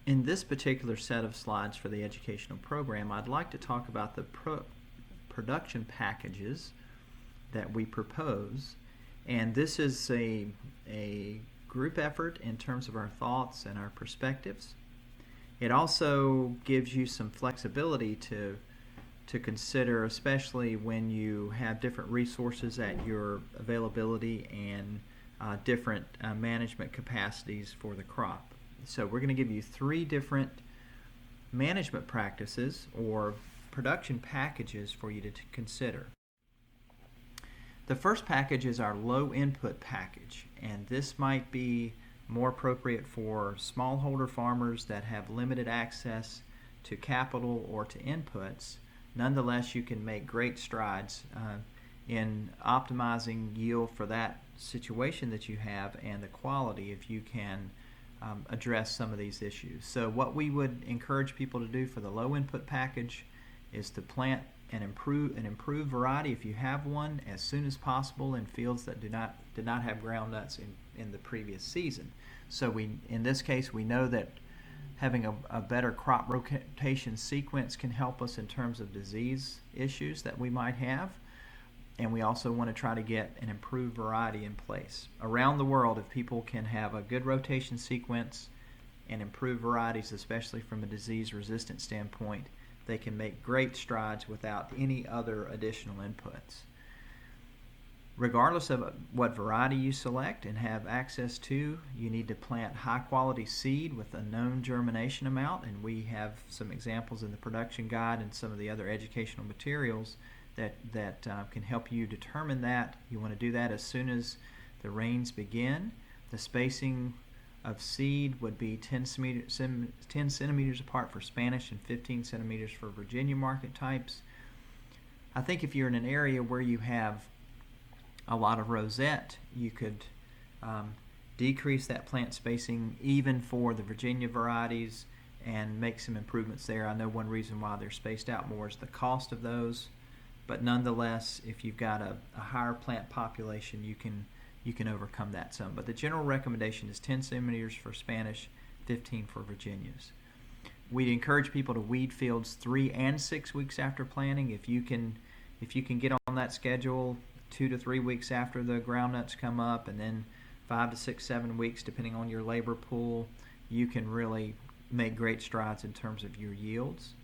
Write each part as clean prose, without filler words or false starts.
In this particular set of slides for the educational program, I'd like to talk about the production packages that we propose. And this is a group effort in terms of our thoughts and our perspectives. It also gives you some flexibility to consider, especially when you have different resources at your availability and different management capacities for the crop. So we're going to give you 3 different management practices or production packages for you to consider. The first package is our low input package, and this might be more appropriate for smallholder farmers that have limited access to capital or to inputs. Nonetheless, you can make great strides in optimizing yield for that situation that you have and the quality if you can address some of these issues. So what we would encourage people to do for the low input package is to plant an improved variety, if you have one, as soon as possible in fields that did not have groundnuts in the previous season. So in this case, we know that having a better crop rotation sequence can help us in terms of disease issues that we might have. And we also want to try to get an improved variety in place. Around the world, if people can have a good rotation sequence and improved varieties, especially from a disease resistant standpoint, they can make great strides without any other additional inputs. Regardless of what variety you select and have access to, you need to plant high quality seed with a known germination amount, and we have some examples in the production guide and some of the other educational materials that can help you determine that. You want to do that as soon as the rains begin. The spacing of seed would be 10 centimeters apart for Spanish and 15 centimeters for Virginia market types. I think if you're in an area where you have a lot of rosette, you could decrease that plant spacing even for the Virginia varieties and make some improvements there. I know one reason why they're spaced out more is the cost of those, but nonetheless, if you've got a higher plant population, you can overcome that some. But the general recommendation is 10 centimeters for Spanish, 15 for Virginias. We'd encourage people to weed fields 3 and 6 weeks after planting. If you can get on that schedule 2 to 3 weeks after the groundnuts come up, and then 5 to 6, 7 weeks depending on your labor pool, you can really make great strides in terms of your yields.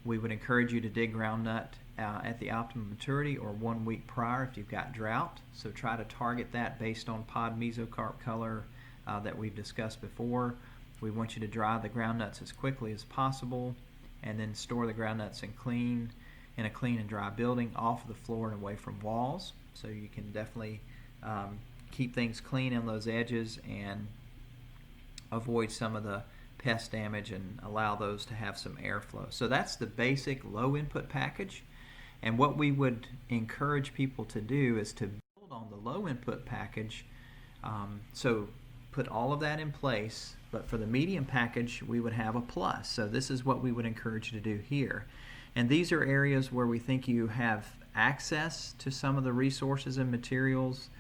We would encourage you to dig groundnut at the optimum maturity or 1 week prior if you've got drought. So try to target that based on pod mesocarp color that we've discussed before. We want you to dry the groundnuts as quickly as possible and then store the groundnuts in a clean and dry building off of the floor and away from walls. So you can definitely keep things clean on those edges and avoid some of the pest damage and allow those to have some airflow. So that's the basic low input package. And what we would encourage people to do is to build on the low input package. So put all of that in place, but for the medium package we would have a plus. So this is what we would encourage you to do here. And these are areas where we think you have access to some of the resources and materials,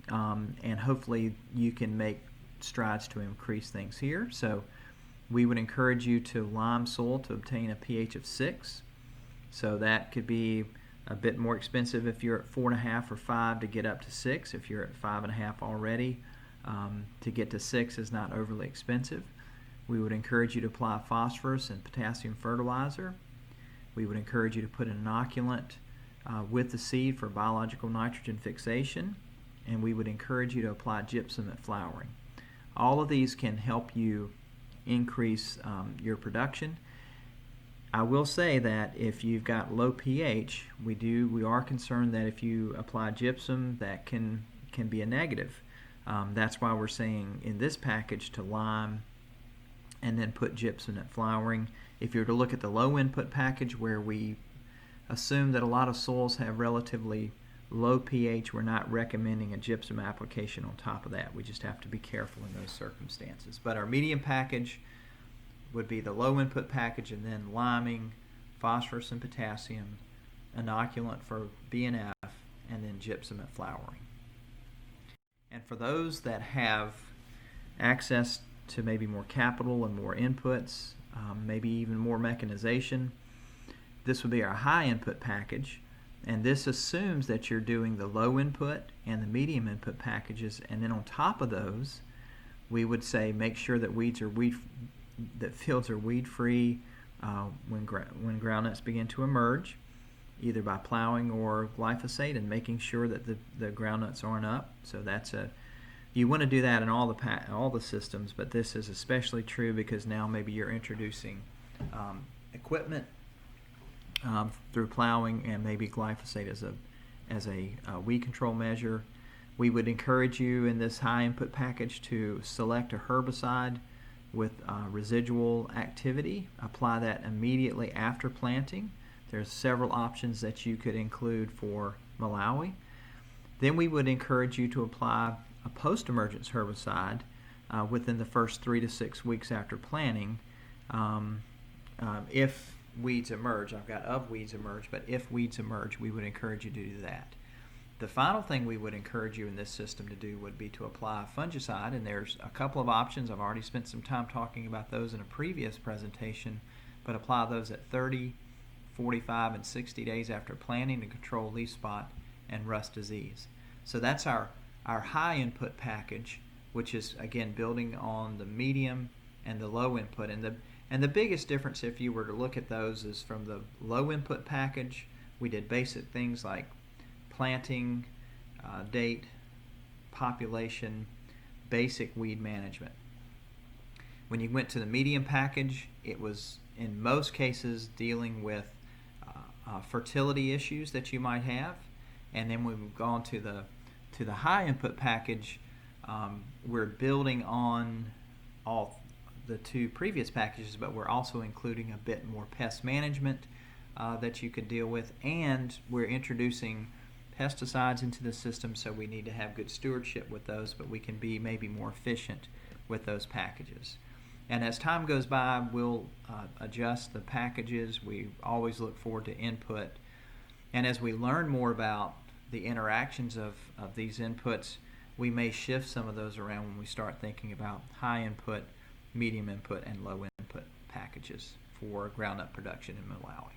and hopefully you can make strides to increase things here. So we would encourage you to lime soil to obtain a pH of 6. So that could be a bit more expensive if you're at 4.5 or 5 to get up to 6. If you're at 5.5 already, to get to 6 is not overly expensive. We would encourage you to apply phosphorus and potassium fertilizer. We would encourage you to put an inoculant with the seed for biological nitrogen fixation, and we would encourage you to apply gypsum at flowering. All of these can help you increase your production. I will say that if you've got low pH, we are concerned that if you apply gypsum, that can be a negative. That's why we're saying in this package to lime and then put gypsum at flowering. If you were to look at the low input package where we assume that a lot of soils have relatively low pH, we're not recommending a gypsum application on top of that. We just have to be careful in those circumstances. But our medium package would be the low input package, and then liming, phosphorus and potassium, inoculant for B&F, and then gypsum at flowering. And for those that have access to maybe more capital and more inputs, maybe even more mechanization. This would be our high input package, and this assumes that you're doing the low input and the medium input packages, and then on top of those we would say make sure that fields are weed free when groundnuts begin to emerge, either by plowing or glyphosate, and making sure that the groundnuts aren't up. So you want to do that in all the systems, but this is especially true because now maybe you're introducing equipment through plowing, and maybe glyphosate as a weed control measure. We would encourage you in this high input package to select a herbicide with residual activity. Apply that immediately after planting. There's several options that you could include for Malawi. Then we would encourage you to apply a post-emergence herbicide within the first 3 to 6 weeks after planting if weeds emerge. I've got of weeds emerge, but if weeds emerge, we would encourage you to do that. The final thing we would encourage you in this system to do would be to apply a fungicide, and there's a couple of options. I've already spent some time talking about those in a previous presentation, but apply those at 30, 45, and 60 days after planting to control leaf spot and rust disease. So that's our high input package, which is again building on the medium and the low input. And the biggest difference, if you were to look at those, is from the low input package, we did basic things like planting, date, population, basic weed management. When you went to the medium package, it was in most cases dealing with fertility issues that you might have. And then we've gone to the high input package. We're building on all the two previous packages, but we're also including a bit more pest management that you could deal with, and we're introducing pesticides into the system, so we need to have good stewardship with those, but we can be maybe more efficient with those packages. And as time goes by, we'll adjust the packages. We always look forward to input, and as we learn more about the interactions of these inputs, we may shift some of those around when we start thinking about high input, medium input, and low input packages for groundnut production in Malawi.